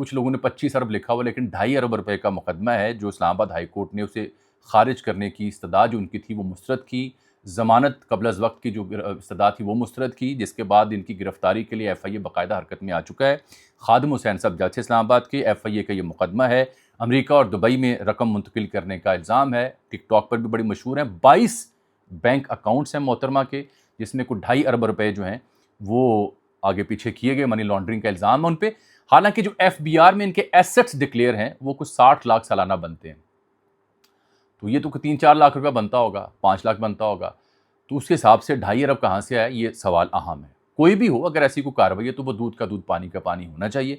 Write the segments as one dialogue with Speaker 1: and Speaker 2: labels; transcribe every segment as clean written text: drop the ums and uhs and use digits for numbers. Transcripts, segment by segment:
Speaker 1: کچھ لوگوں نے 25 ارب لکھا ہوا، لیکن 2.5 ارب روپے کا مقدمہ ہے جو اسلام آباد ہائی کورٹ نے اسے خارج کرنے کی استدعا جو ان کی تھی وہ مسترد کی، ضمانت قبل از وقت کی جو استدعا تھی وہ مسترد کی، جس کے بعد ان کی گرفتاری کے لیے ایف آئی اے باقاعدہ حرکت میں آ چکا ہے۔ خادم حسین صاحب جج سے اسلام آباد کے، ایف آئی اے کا یہ مقدمہ ہے، امریکہ اور دبئی میں رقم منتقل کرنے کا الزام ہے، ٹک ٹاک پر بھی بڑی مشہور ہیں، 22 بینک اکاؤنٹس ہیں محترمہ کے، جس میں کچھ 2.5 ارب روپے جو ہیں وہ آگے پیچھے کیے گئے، منی لانڈرنگ کا الزام ہے ان پہ، حالانکہ جو ایف بی آر میں ان کے ایسٹس ڈکلیئر ہیں وہ کچھ 60 لاکھ سالانہ بنتے ہیں، تو یہ تو 3-4 لاکھ روپے بنتا ہوگا، 5 لاکھ بنتا ہوگا، تو اس کے حساب سے 2.5 ارب کہاں سے آیا، یہ سوال اہم ہے۔ کوئی بھی ہو، اگر ایسی کوئی کارروائی ہے تو وہ دودھ کا دودھ پانی کا پانی ہونا چاہیے۔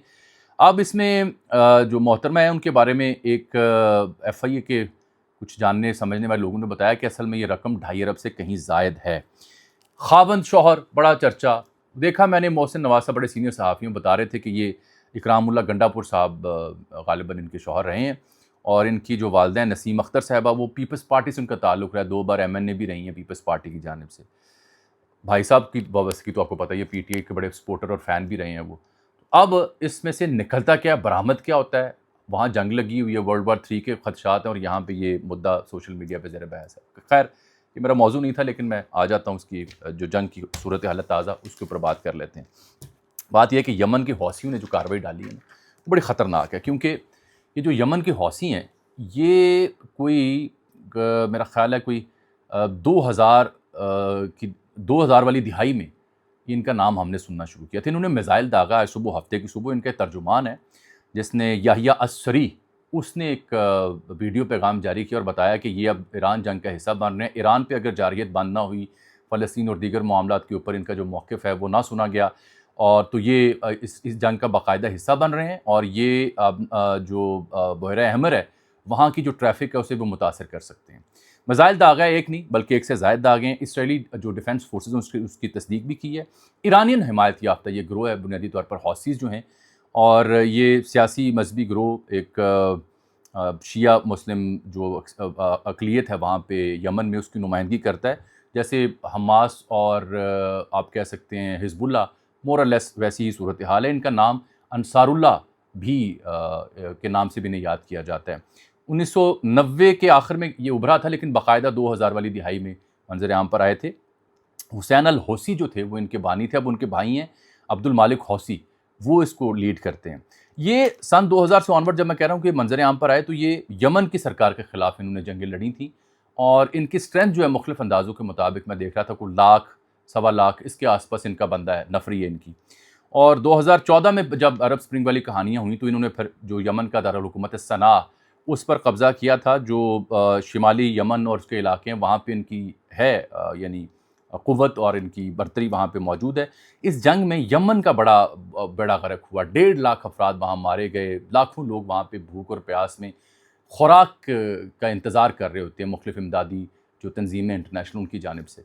Speaker 1: اب اس میں جو محترمہ ہے ان کے بارے میں ایک ایف آئی اے کے کچھ جاننے سمجھنے والے لوگوں نے بتایا کہ اصل میں یہ رقم 2.5 ارب سے کہیں زائد ہے۔ خاوند شوہر بڑا چرچا، دیکھا میں نے محسن نواز صاحب بڑے سینئر صحافیوں بتا رہے تھے کہ یہ اکرام اللہ گنڈا پور صاحب غالباً ان کے شوہر رہے ہیں، اور ان کی جو والدہ نسیم اختر صاحبہ وہ پیپلز پارٹی سے ان کا تعلق رہا ہے، 2 بار ایم این اے بھی رہی ہیں پیپلز پارٹی کی جانب سے۔ بھائی صاحب کی وابستگی تو آپ کو پتہ ہے، یہ پی ٹی آئی کے بڑے سپورٹر اور فین بھی رہے ہیں وہ۔ اب اس میں سے نکلتا کیا، برآمد کیا ہوتا ہے؟ وہاں جنگ لگی ہوئی ہے، ورلڈ وار 3 کے خدشات ہیں، اور یہاں پہ یہ مدعا سوشل میڈیا پہ زیر بحث ہے۔ خیر یہ میرا موضوع نہیں تھا، لیکن میں آ جاتا ہوں اس کی جو جنگ کی صورت حالت تازہ اس کے اوپر بات کر لیتے ہیں۔ بات یہ ہے کہ یمن کے حوثیوں نے جو کارروائی ڈالی ہے وہ بڑی خطرناک ہے، کیونکہ یہ جو یمن کے حوثی ہیں یہ کوئی میرا خیال ہے کوئی 2000 والی دہائی میں ان کا نام ہم نے سننا شروع کیا تھا۔ انہوں نے میزائل داغا ہے صبح، ہفتے کی صبح، ان کے ترجمان ہیں جس نے یحییٰ السری، اس نے ایک ویڈیو پیغام جاری کیا اور بتایا کہ یہ اب ایران جنگ کا حصہ بن رہے ہیں، ایران پہ اگر جارحیت بند نہ ہوئی، فلسطین اور دیگر معاملات کے اوپر ان کا جو موقف ہے وہ نہ سنا گیا، اور تو یہ اس جنگ کا باقاعدہ حصہ بن رہے ہیں، اور یہ جو بحیرہ احمر ہے وہاں کی جو ٹریفک ہے اسے بھی متاثر کر سکتے ہیں۔ میزائل داغا ہے، ایک نہیں بلکہ ایک سے زائد داغے ہیں۔ اسرائیلی جو ڈیفنس فورسز ہیں اس کی تصدیق بھی کی ہے۔ ایرانین حمایت یافتہ یہ گروہ ہے بنیادی طور پر، حوثیز جو ہیں، اور یہ سیاسی مذہبی گروہ ایک شیعہ مسلم جو اقلیت ہے وہاں پہ یمن میں، اس کی نمائندگی کرتا ہے، جیسے حماس اور آپ کہہ سکتے ہیں حزب اللہ، مور اور لیس ویسی ہی صورتحال ہے۔ ان کا نام انصار اللہ بھی کے نام سے بھی انہیں یاد کیا جاتا ہے۔ 1990 کے آخر میں یہ ابھرا تھا، لیکن باقاعدہ 2000 والی دہائی میں منظر عام پر آئے تھے۔ حسین الحوثی جو تھے وہ ان کے بانی تھے، اب ان کے بھائی ہیں عبد المالک حوثی، وہ اس کو لیڈ کرتے ہیں۔ یہ سن 2000 سے آنورڈ جب میں کہہ رہا ہوں کہ منظر عام پر آئے تو یہ یمن کی سرکار کے خلاف انہوں نے جنگیں لڑی تھیں، اور ان کی اسٹرینتھ جو ہے مختلف اندازوں کے مطابق میں دیکھ رہا تھا کوئی 1 سوا لاکھ اس کے آس پاس ان کا بندہ ہے، نفری ہے ان کی۔ اور 2014 میں جب عرب سپرنگ والی کہانیاں ہوئیں تو انہوں نے پھر جو یمن کا دارالحکومت صنعا اس پر قبضہ کیا تھا، جو شمالی یمن اور اس کے علاقے ہیں وہاں پہ ان کی ہے یعنی قوت اور ان کی برتری وہاں پہ موجود ہے۔ اس جنگ میں یمن کا بڑا غرق ہوا، 1.5 لاکھ افراد وہاں مارے گئے، لاکھوں لوگ وہاں پہ بھوک اور پیاس میں خوراک کا انتظار کر رہے ہوتے ہیں، مختلف امدادی جو تنظیمیں انٹرنیشنل ان کی جانب سے۔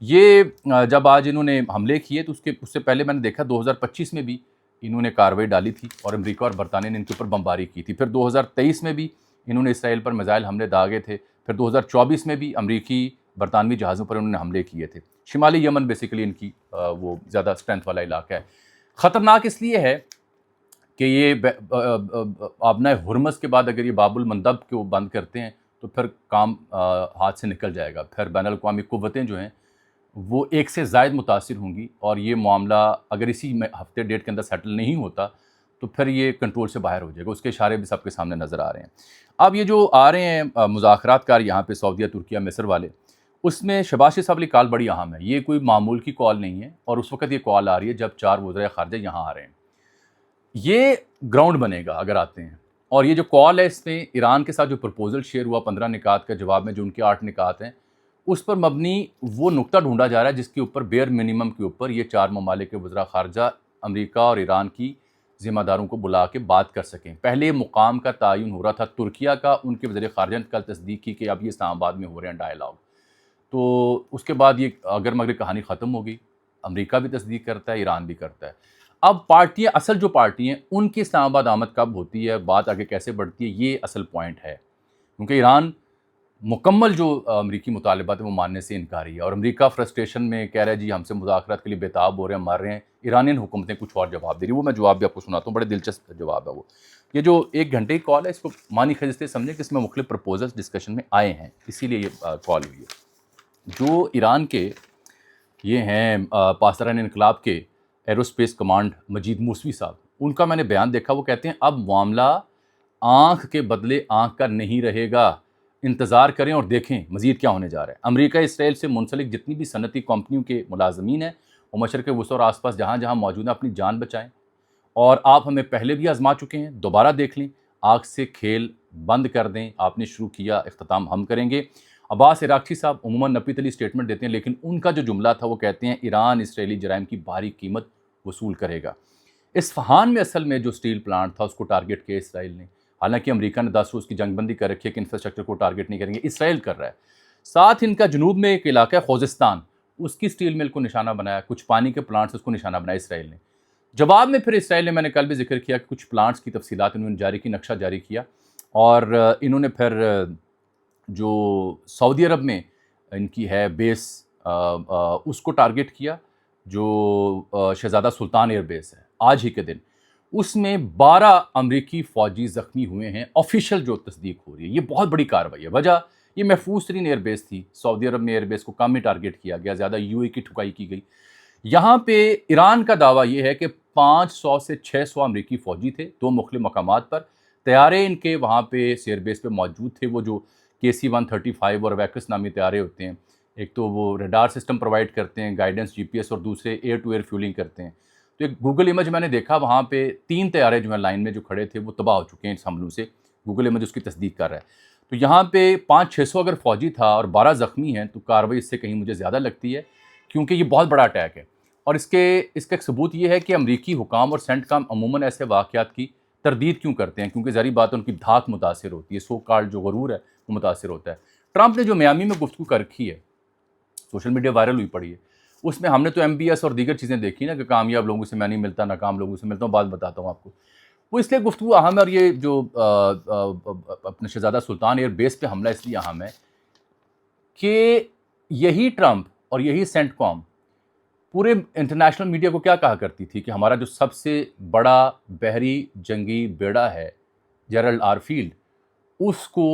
Speaker 1: یہ جب آج انہوں نے حملے کیے تو اس سے پہلے میں نے دیکھا 2025 میں بھی انہوں نے کارروائی ڈالی تھی، اور امریکہ اور برطانیہ نے ان کے اوپر بمباری کی تھی۔ پھر 2023 میں بھی انہوں نے اسرائیل پر میزائل حملے داغے تھے، پھر 2024 میں بھی امریکی برطانوی جہازوں پر انہوں نے حملے کیے تھے۔ شمالی یمن بیسیکلی ان کی وہ زیادہ اسٹرینتھ والا علاقہ ہے۔ خطرناک اس لیے ہے کہ یہ آبنائے ہرمز کے بعد اگر یہ باب المندب کو بند کرتے ہیں تو پھر کام ہاتھ سے نکل جائے گا، پھر بین الاقوامی قوتیں جو ہیں وہ ایک سے زائد متاثر ہوں گی، اور یہ معاملہ اگر اسی ہفتے ڈیٹ کے اندر سیٹل نہیں ہوتا تو پھر یہ کنٹرول سے باہر ہو جائے گا۔ اس کے اشارے بھی سب کے سامنے نظر آ رہے ہیں۔ اب یہ جو آ رہے ہیں مذاکرات کار یہاں پہ سعودیہ، ترکیہ، مصر والے، اس میں شہباز شریف صاحب والی کال بڑی اہم ہے۔ یہ کوئی معمول کی کال نہیں ہے، اور اس وقت یہ کال آ رہی ہے جب 4 وزرائے خارجہ یہاں آ رہے ہیں۔ یہ گراؤنڈ بنے گا اگر آتے ہیں، اور یہ جو کال ہے اس میں ایران کے ساتھ جو پرپوزل شیئر ہوا 15 نکات کا جواب میں جو ان کے 8 نکات ہیں، اس پر مبنی وہ نقطہ ڈھونڈا جا رہا ہے جس کے اوپر بیئر منیمم کے اوپر یہ 4 ممالک کے وزراء خارجہ امریکہ اور ایران کی ذمہ داروں کو بلا کے بات کر سکیں۔ پہلے مقام کا تعین ہو رہا تھا ترکیہ کا، ان کے وزیر خارجہ نے کل تصدیق کی کہ اب یہ اسلام آباد میں ہو رہے ہیں ڈائیلاگ، تو اس کے بعد یہ اگر مگر کہانی ختم ہوگی، امریکہ بھی تصدیق کرتا ہے، ایران بھی کرتا ہے۔ اب پارٹیاں، اصل جو پارٹی ہیں ان کی اسلام آباد آمد کب ہوتی ہے، بات آگے کیسے بڑھتی ہے، یہ اصل پوائنٹ ہے، کیونکہ ایران مکمل جو امریکی مطالبات ہیں وہ ماننے سے انکاری ہے، اور امریکہ فرسٹریشن میں کہہ رہا ہے جی ہم سے مذاکرات کے لیے بےتاب ہو رہے ہیں، مار رہے ہیں، ایرانین حکومتیں کچھ اور جواب دے رہی ہیں. وہ میں جواب بھی آپ کو سناتا ہوں، بڑے دلچسپ جواب ہے وہ. یہ جو 1 گھنٹے کی کال ہے اس کو معنی خیز سے سمجھیں کہ اس میں مختلف پرپوزلز ڈسکشن میں آئے ہیں، اسی لیے یہ کال ہوئی ہے. جو ایران کے یہ ہیں پاسداران انقلاب کے ایروسپیس کمانڈ مجید موسوی صاحب، ان کا میں نے بیان دیکھا. وہ کہتے ہیں اب معاملہ آنکھ کے بدلے آنکھ کا نہیں رہے گا، انتظار کریں اور دیکھیں مزید کیا ہونے جا رہا ہے. امریکہ اسرائیل سے منسلک جتنی بھی صنعتی کمپنیوں کے ملازمین ہیں وہ مشرق وسطی اور آس پاس جہاں جہاں موجود ہیں اپنی جان بچائیں، اور آپ ہمیں پہلے بھی آزما چکے ہیں، دوبارہ دیکھ لیں، آگ سے کھیل بند کر دیں. آپ نے شروع کیا، اختتام ہم کریں گے. عباس عراقچی صاحب عموماً نپی تلی اسٹیٹمنٹ دیتے ہیں، لیکن ان کا جو جملہ تھا وہ کہتے ہیں ایران اسرائیلی جرائم کی بھاری قیمت وصول کرے گا. اصفہان میں اصل میں جو اسٹیل پلانٹ تھا اس کو ٹارگٹ کیا اسرائیل نے، حالانکہ امریکہ نے 10 روز کی جنگ بندی کر رکھی ہے کہ انفراسٹرکچر کو ٹارگٹ نہیں کریں گے، اسرائیل کر رہا ہے. ساتھ ان کا جنوب میں ایک علاقہ ہے خوزستان، اس کی اسٹیل مل کو نشانہ بنایا، کچھ پانی کے پلانٹس اس کو نشانہ بنایا اسرائیل نے. جواب میں پھر اسرائیل نے، میں نے کل بھی ذکر کیا کہ کچھ پلانٹس کی تفصیلات انہوں نے جاری کی، نقشہ جاری کیا، اور انہوں نے پھر جو سعودی عرب میں ان کی ہے بیس اس کو ٹارگٹ کیا، جو شہزادہ سلطان ایئر بیس ہے آج ہی کے دن. اس میں 12 امریکی فوجی زخمی ہوئے ہیں، آفیشیل جو تصدیق ہو رہی ہے. یہ بہت بڑی کارروائی ہے. وجہ یہ محفوظ ترین ایئر بیس تھی، سعودی عرب میں ایئر بیس کو کم ہی ٹارگٹ کیا گیا، زیادہ یو اے کی ٹھکائی کی گئی. یہاں پہ ایران کا دعویٰ یہ ہے کہ 500 سے 600 امریکی فوجی تھے 2 مختلف مقامات پر. طیارے ان کے وہاں پہ ایئر بیس پہ موجود تھے، وہ جو KC-135 اور ویکس نامی طیارے ہوتے ہیں. ایک تو وہ ریڈار سسٹم پرووائڈ کرتے ہیں، گائیڈنس GPS، اور دوسرے ایئر ٹو ایئر فیولنگ کرتے ہیں. تو ایک گوگل امیج میں نے دیکھا، وہاں پہ 3 طیارے جو ہیں لائن میں جو کھڑے تھے وہ تباہ ہو چکے ہیں اس حملوں سے. گوگل امیج اس کی تصدیق کر رہا ہے. تو یہاں پہ 500-600 اگر فوجی تھا اور 12 زخمی ہیں تو کارروائی اس سے کہیں مجھے زیادہ لگتی ہے، کیونکہ یہ بہت بڑا اٹیک ہے. اور اس کا ایک ثبوت یہ ہے کہ امریکی حکام اور سینٹ کام عموماً ایسے واقعات کی تردید کیوں کرتے ہیں، کیونکہ ظاہری بات ان کی دھاک متاثر ہوتی ہے، سو کالڈ جو غرور ہے وہ متاثر ہوتا ہے. ٹرمپ نے جو میامی میں گفتگو کر رکھی ہے، سوشل میڈیا وائرل ہوئی پڑی ہے، اس میں ہم نے تو MBS اور دیگر چیزیں دیکھی نا کہ کامیاب لوگوں سے میں نہیں ملتا، ناکام لوگوں سے ملتا ہوں. بات بتاتا ہوں آپ کو، وہ اس لیے گفتگو اہم ہے، اور یہ جو اپنے شہزادہ سلطان ایئر بیس پہ حملہ اس لیے اہم ہے کہ یہی ٹرمپ اور یہی سینٹ کام پورے انٹرنیشنل میڈیا کو کیا کہا کرتی تھی کہ ہمارا جو سب سے بڑا بحری جنگی بیڑا ہے جیرلڈ آر فیلڈ، اس کو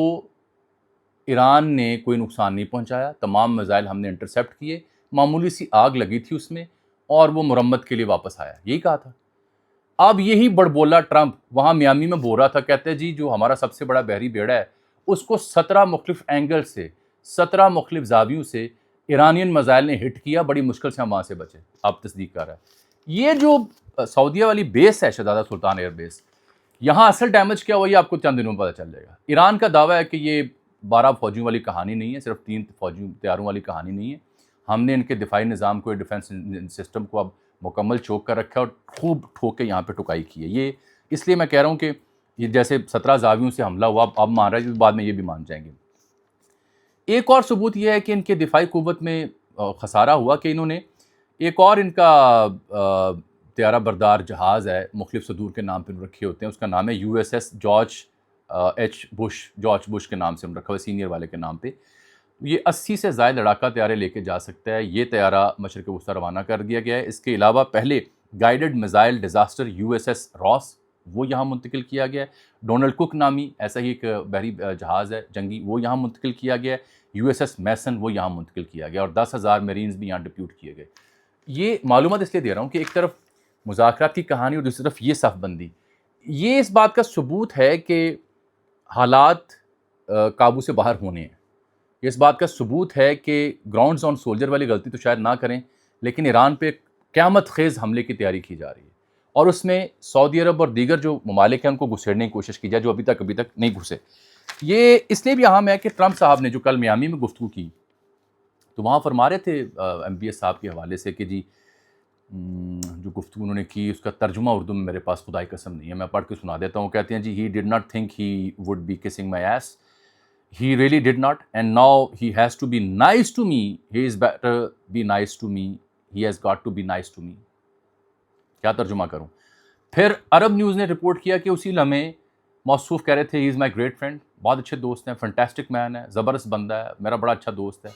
Speaker 1: ایران نے کوئی نقصان نہیں پہنچایا، تمام میزائل ہم نے انٹرسیپٹ کیے، معمولی سی آگ لگی تھی اس میں اور وہ مرمت کے لیے واپس آیا، یہی کہا تھا. اب یہی بڑبولا ٹرمپ وہاں میامی میں بول رہا تھا، کہتے ہیں جی جو ہمارا سب سے بڑا بحری بیڑا ہے اس کو 17 مختلف اینگل سے 17 مختلف زاویوں سے ایرانین میزائل نے ہٹ کیا، بڑی مشکل سے ہم وہاں سے بچے. آپ تصدیق کر رہا ہے. یہ جو سعودیہ والی بیس ہے شہزادہ سلطان ایئر بیس، یہاں اصل ڈیمیج کیا ہوا یہ آپ کو چند دنوں میں پتہ چل جائے گا. ایران کا دعویٰ ہے کہ یہ 12 فوجیوں والی کہانی نہیں ہے، صرف 3 فوجی طیاروں والی کہانی نہیں ہے. ہم نے ان کے دفاعی نظام کو، ڈیفنس سسٹم کو اب مکمل چوک کر رکھا ہے اور خوب ٹھوک کے یہاں پہ ٹکائی کی ہے. یہ اس لیے میں کہہ رہا ہوں کہ یہ جیسے 17 زاویوں سے حملہ ہوا، اب مان رہا ہے، بعد میں یہ بھی مان جائیں گے. ایک اور ثبوت یہ ہے کہ ان کے دفاعی قوت میں خسارہ ہوا کہ انہوں نے ایک اور ان کا طیارہ بردار جہاز ہے، مختلف صدور کے نام پہ رکھے ہوتے ہیں، اس کا نام ہے USS جارج بش کے نام سے رکھا ہوا، سینئر والے کے نام پہ. یہ 80 سے زائد لڑاکا طیارے لے کے جا سکتا ہے. یہ طیارہ مشرق وسطی روانہ کر دیا گیا ہے. اس کے علاوہ پہلے گائیڈڈ میزائل ڈیزاسٹر USS راس وہ یہاں منتقل کیا گیا ہے. ڈونلڈ کک نامی ایسا ہی ایک بحری جہاز ہے جنگی، وہ یہاں منتقل کیا گیا ہے. USS میسن وہ یہاں منتقل کیا گیا، اور 10,000 میرینز بھی یہاں ڈپیوٹ کیے گئے. یہ معلومات اس لیے دے رہا ہوں کہ ایک طرف مذاکرات کی کہانی اور دوسری طرف یہ صف بندی، یہ اس بات کا ثبوت ہے کہ حالات قابو سے باہر ہونے ہیں. یہ اس بات کا ثبوت ہے کہ گراؤنڈ زون سولجر والی غلطی تو شاید نہ کریں، لیکن ایران پہ قیامت خیز حملے کی تیاری کی جا رہی ہے، اور اس میں سعودی عرب اور دیگر جو ممالک ہیں ان کو گھسیڑنے کی کوشش کی جائے جو ابھی تک نہیں گھسے. یہ اس لیے بھی اہم ہے کہ ٹرمپ صاحب نے جو کل میامی میں گفتگو کی تو وہاں فرما رہے تھے MBS صاحب کے حوالے سے کہ جی جو گفتگو انہوں نے کی اس کا ترجمہ اردو میں میرے پاس خدائی قسم نہیں ہے، میں پڑھ کے سنا دیتا ہوں. کہتے ہیں جی he did not think he would be kissing my ass. He really did not, and now he has to be nice to me. He is better be nice to me. He has got to be nice to me. کیا ترجمہ کروں؟ پھر عرب news نے report کیا کہ اسی لمحے موصوف کہہ رہے تھے he is my great friend. بہت اچھے دوست ہیں، فنٹاسٹک مین ہے، زبردست بندہ ہے، میرا بڑا اچھا دوست ہے۔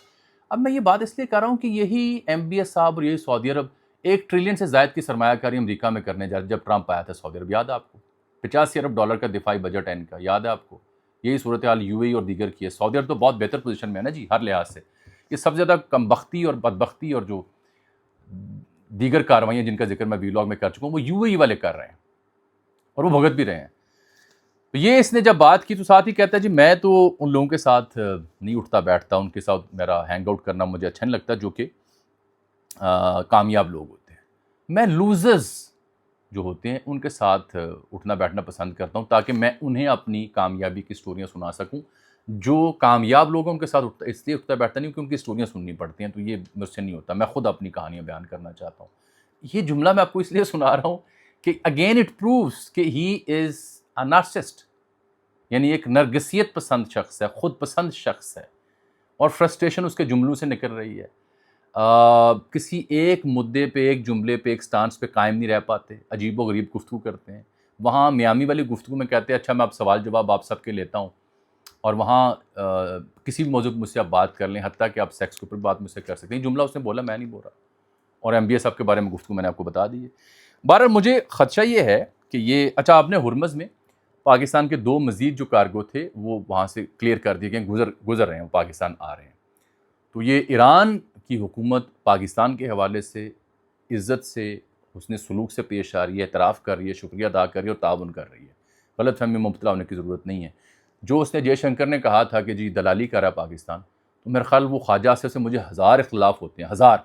Speaker 1: اب میں یہ بات اس لیے کر رہا ہوں کہ یہی ایم بی ایس صاحب اور یہی سعودی عرب 1 ٹریلین سے زائد کی سرمایہ کاری امریکہ میں کرنے جا رہے جب ٹرمپ آیا تھا سعودی عرب، یاد ہے آپ کو؟ 85 ارب ڈالر کا دفاعی بجٹ ہے ان کا، یاد ہے آپ کو؟ یہی صورتحال یو اے ای اور دیگر کی ہے۔ سعودی عرب تو بہت بہتر پوزیشن میں ہے نا جی ہر لحاظ سے۔ یہ سب سے زیادہ کم بختی اور بدبختی اور جو دیگر کارروائیاں جن کا ذکر میں ویلاگ میں کر چکا ہوں وہ یو اے ای والے کر رہے ہیں اور وہ بھگت بھی رہے ہیں۔ تو یہ اس نے جب بات کی تو ساتھ ہی کہتا ہے جی میں تو ان لوگوں کے ساتھ نہیں اٹھتا بیٹھتا، ان کے ساتھ میرا ہینگ آؤٹ کرنا مجھے اچھا نہیں لگتا جو کہ کامیاب لوگ ہوتے ہیں، میں لوزرز جو ہوتے ہیں ان کے ساتھ اٹھنا بیٹھنا پسند کرتا ہوں تاکہ میں انہیں اپنی کامیابی کی سٹوریاں سنا سکوں۔ جو کامیاب لوگ ہیں ان کے ساتھ اس لیے اٹھتا بیٹھتا نہیں کیونکہ ان کی سٹوریاں سننی پڑتی ہیں، تو یہ مجھ سے نہیں ہوتا، میں خود اپنی کہانیاں بیان کرنا چاہتا ہوں۔ یہ جملہ میں آپ کو اس لیے سنا رہا ہوں کہ اگین اٹ پرووز کہ ہی از اے نارسسٹ، یعنی ایک نرگسیت پسند شخص ہے، خود پسند شخص ہے، اور فرسٹریشن اس کے جملوں سے نکل رہی ہے۔ کسی ایک مدعے پہ، ایک جملے پہ، ایک سٹانس پہ قائم نہیں رہ پاتے، عجیب و غریب گفتگو کرتے ہیں۔ وہاں میامی والی گفتگو میں کہتے ہیں اچھا میں اب سوال جواب آپ سب کے لیتا ہوں، اور وہاں کسی بھی موضوع پہ مجھ سے آپ بات کر لیں، حتیٰ کہ آپ سیکس کے اوپر بات مجھ سے کر سکتے ہیں۔ یہ جملہ اس نے بولا، میں نہیں بول رہا، اور ایم بی ایس صاحب کے بارے میں گفتگو میں نے آپ کو بتا دی ہے۔ بہرحال مجھے خدشہ یہ ہے کہ یہ اچھا آپ نے ہرمز میں پاکستان کے 2 مزید جو کارگو تھے وہ وہاں سے کلیئر کر دیے کہ گزر رہے ہیں، وہ پاکستان آ رہے ہیں۔ تو یہ ایران کی حکومت پاکستان کے حوالے سے عزت سے، حسن سلوک سے پیش آ رہی ہے، اعتراف کر رہی ہے، شکریہ ادا کر رہی ہے اور تعاون کر رہی ہے۔ غلط فہمی میں مبتلا ہونے کی ضرورت نہیں ہے۔ جو اس نے جے شنکر نے کہا تھا کہ جی دلالی کر رہا ہے پاکستان، تو میرا خیال وہ خواجہ آصف سے مجھے 1000 اختلاف ہوتے ہیں، 1000۔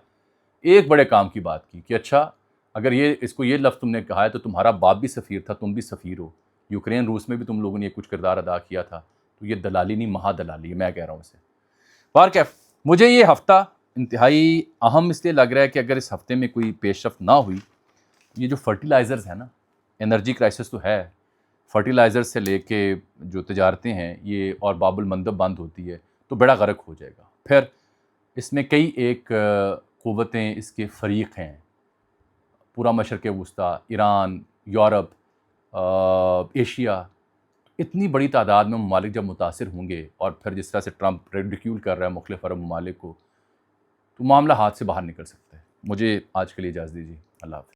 Speaker 1: ایک بڑے کام کی بات کی کہ اچھا اگر اس کو یہ لفظ تم نے کہا ہے تو تمہارا باپ بھی سفیر تھا، تم بھی سفیر ہو، یوکرین روس میں بھی تم لوگوں نے کچھ کردار ادا کیا تھا، تو یہ دلالی نہیں مہا دلالی ہے، میں کہہ رہا ہوں اسے۔ بہرکیف مجھے یہ ہفتہ انتہائی اہم اس لیے لگ رہا ہے کہ اگر اس ہفتے میں کوئی پیش رفت نہ ہوئی، یہ جو فرٹیلائزرز ہیں نا، انرجی کرائسس تو ہے، فرٹیلائزر سے لے کے جو تجارتیں ہیں یہ، اور باب المندب بند ہوتی ہے تو بیڑا غرق ہو جائے گا۔ پھر اس میں کئی ایک قوتیں اس کے فریق ہیں، پورا مشرق وسطیٰ، ایران، یورپ، ایشیا، اتنی بڑی تعداد میں ممالک جب متاثر ہوں گے، اور پھر جس طرح سے ٹرمپ ریڈیکیول کر رہا ہے مختلف عرب ممالک کو، تو معاملہ ہاتھ سے باہر نکل سکتا ہے۔ مجھے آج کے لیے اجازت دیجیے، اللہ حافظ۔